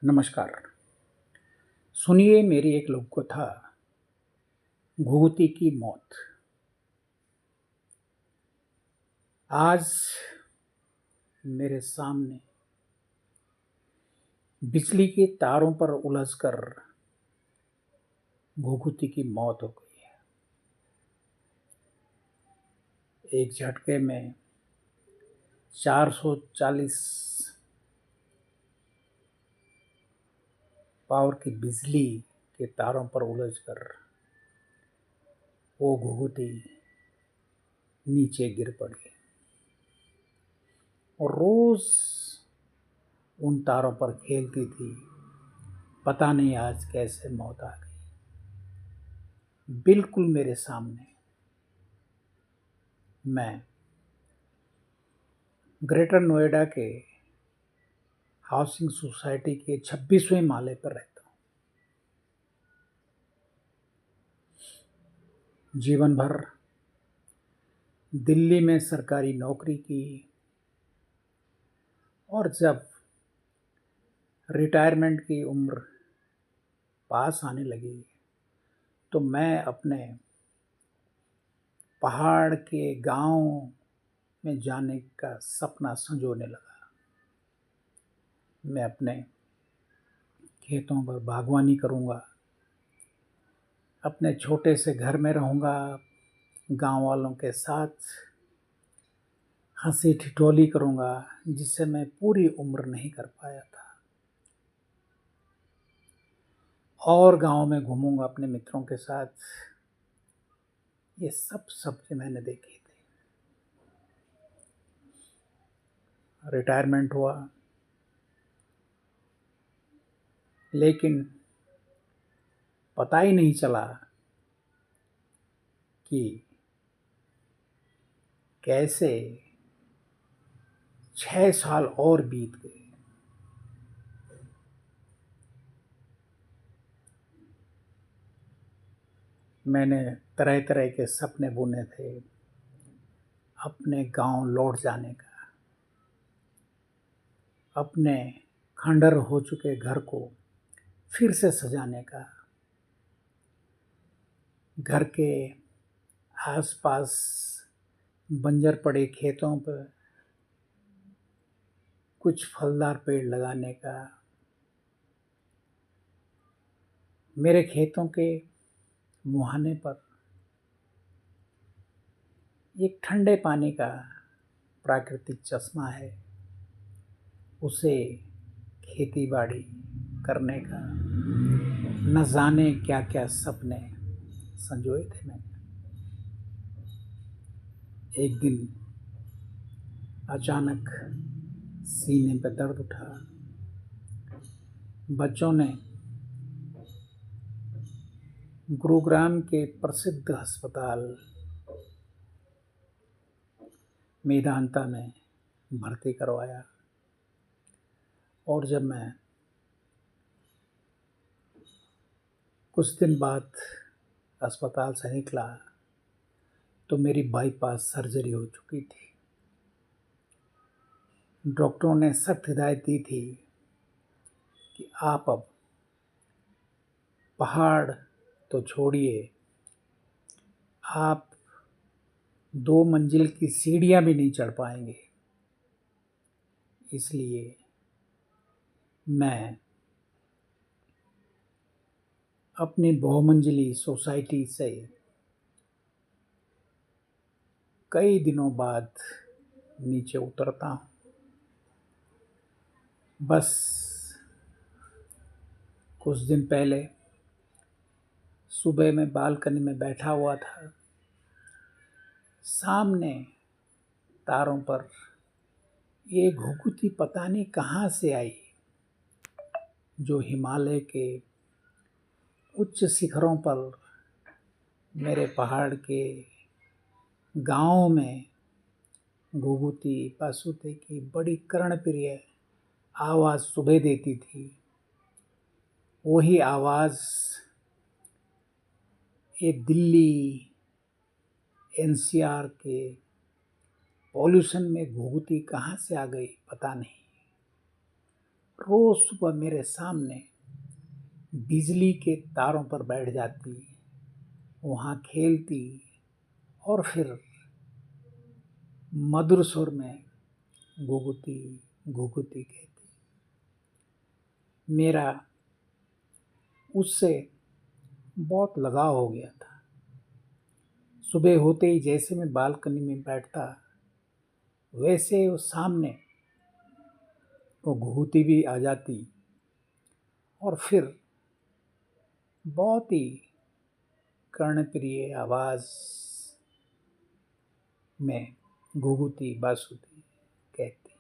नमस्कार। सुनिए मेरी एक लोक कथा, घुघुती की मौत। आज मेरे सामने बिजली के तारों पर उलझकर घुघुती की मौत हो गई है। एक झटके में 440 पावर की बिजली के तारों पर उलझकर वो घुघुती नीचे गिर पड़ी और रोज उन तारों पर खेलती थी। पता नहीं आज कैसे मौत आ गई, बिल्कुल मेरे सामने। मैं ग्रेटर नोएडा के हाउसिंग सोसाइटी के 26वें माले पर रहता हूँ। जीवन भर दिल्ली में सरकारी नौकरी की और जब रिटायरमेंट की उम्र पास आने लगी तो मैं अपने पहाड़ के गांव में जाने का सपना संजोने लगा। मैं अपने खेतों पर बागवानी करूंगा, अपने छोटे से घर में रहूंगा, गांव वालों के साथ हंसी ठिठोली करूंगा, जिसे मैं पूरी उम्र नहीं कर पाया था। और गांव में घूमूंगा अपने मित्रों के साथ। ये सब सपने मैंने देखे थे। रिटायरमेंट हुआ, लेकिन पता ही नहीं चला कि कैसे 6 साल और बीत गए। मैंने तरह तरह के सपने बुने थे, अपने गांव लौट जाने का, अपने खंडर हो चुके घर को फिर से सजाने का, घर के आसपास बंजर पड़े खेतों पर कुछ फलदार पेड़ लगाने का, मेरे खेतों के मुहाने पर एक ठंडे पानी का प्राकृतिक चश्मा है, उसे खेती बाड़ी करने का न जाने क्या क्या सपने संजोए थे मैंने। एक दिन अचानक सीने पर दर्द उठा। बच्चों ने गुरुग्राम के प्रसिद्ध अस्पताल मेदांता में भर्ती करवाया और जब मैं कुछ दिन बाद अस्पताल से निकला तो मेरी बाईपास सर्जरी हो चुकी थी। डॉक्टरों ने सख्त हिदायत दी थी कि आप अब पहाड़ तो छोड़िए, आप 2 मंजिल की सीढ़ियां भी नहीं चढ़ पाएंगे। इसलिए मैं अपनी बहुमंजिली सोसाइटी से कई दिनों बाद नीचे उतरता हूँ। बस कुछ दिन पहले सुबह में बालकनी में बैठा हुआ था। सामने तारों पर ये घुघुती पता नहीं कहाँ से आई, जो हिमालय के उच्च शिखरों पर मेरे पहाड़ के गांव में घुघुती पासुते की बड़ी कर्णप्रिय आवाज़ सुबह देती थी। वही आवाज़ ये दिल्ली एनसीआर के पॉल्यूशन में घुघुती कहाँ से आ गई पता नहीं। रोज़ सुबह मेरे सामने बिजली के तारों पर बैठ जाती, वहाँ खेलती और फिर मधुर सुर में घुघुती घुघुती कहती। मेरा उससे बहुत लगाव हो गया था। सुबह होते ही जैसे मैं बालकनी में बैठता, वैसे वो सामने वो घुघुती भी आ जाती और फिर बहुत ही कर्णप्रिय आवाज़ में घुघुती बांसुरी कहती।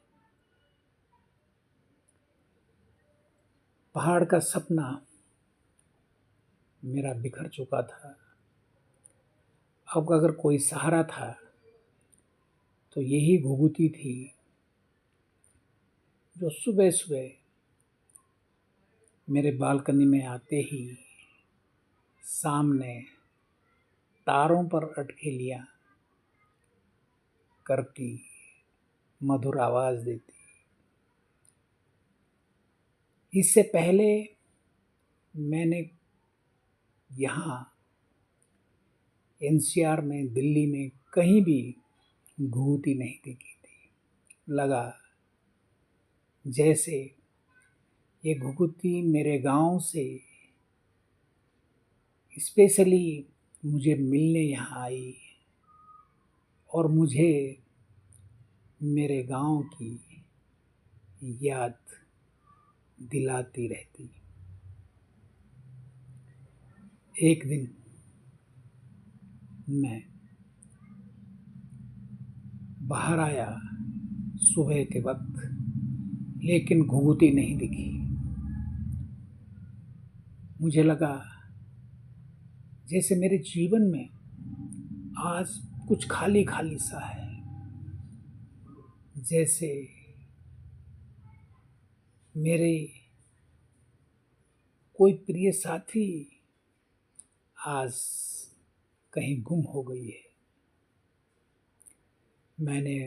पहाड़ का सपना मेरा बिखर चुका था। अब अगर कोई सहारा था तो यही घुघुती थी, जो सुबह सुबह मेरे बालकनी में आते ही सामने तारों पर अटखेलियाँ करती, मधुर आवाज़ देती। इससे पहले मैंने यहाँ एनसीआर में, दिल्ली में कहीं भी घुघुती नहीं देखी थी। लगा जैसे ये घुघुती मेरे गांव से स्पेशली मुझे मिलने यहाँ आई और मुझे मेरे गांव की याद दिलाती रहती। एक दिन मैं बाहर आया सुबह के वक्त, लेकिन घुघुती नहीं दिखी। मुझे लगा जैसे मेरे जीवन में आज कुछ खाली खाली सा है, जैसे मेरे कोई प्रिय साथी आज कहीं गुम हो गई है। मैंने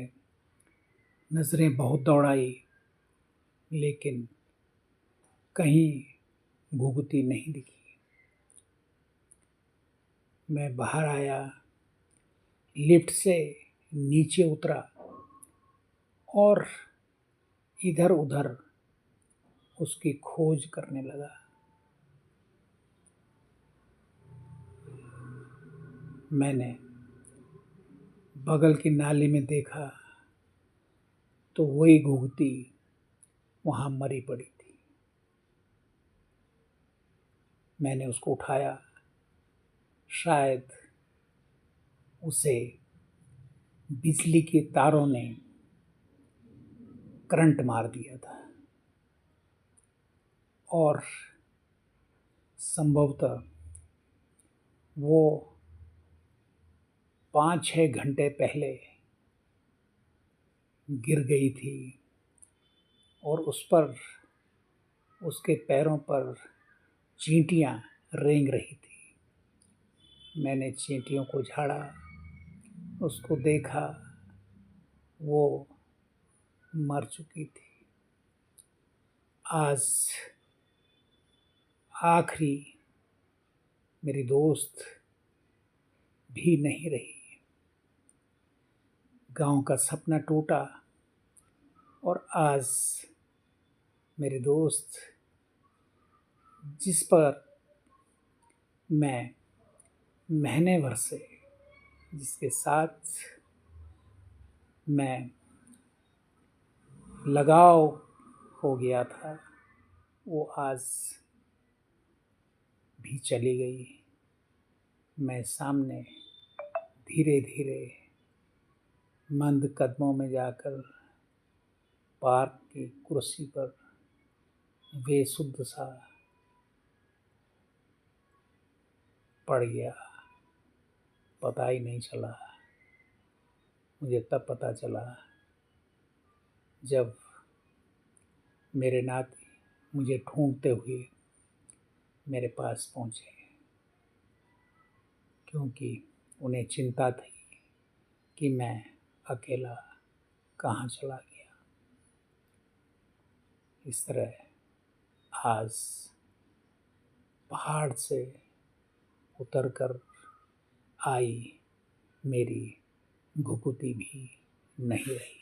नज़रें बहुत दौड़ाई, लेकिन कहीं घुघुती नहीं दिखी। मैं बाहर आया, लिफ्ट से नीचे उतरा और इधर उधर उसकी खोज करने लगा। मैंने बगल की नाली में देखा तो वही घुघुती वहाँ मरी पड़ी थी। मैंने उसको उठाया, शायद उसे बिजली के तारों ने करंट मार दिया था और संभवतः वो 5-6 घंटे पहले गिर गई थी और उस पर, उसके पैरों पर चींटियां रेंग रही थी। मैंने चींटियों को झाड़ा, उसको देखा, वो मर चुकी थी। आज आखिरी मेरी दोस्त भी नहीं रही। गांव का सपना टूटा और आज मेरे दोस्त, जिस पर मैं महीने भर से, जिसके साथ मैं लगाव हो गया था, वो आज भी चली गई। मैं सामने धीरे धीरे मंद कदमों में जाकर पार्क की कुर्सी पर बेसुध सा पड़ गया। पता ही नहीं चला। मुझे तब पता चला जब मेरे नाती मुझे ढूंढते हुए मेरे पास पहुँचे, क्योंकि उन्हें चिंता थी कि मैं अकेला कहाँ चला गया। इस तरह आज पहाड़ से उतरकर आई मेरी घुघुती भी नहीं रही।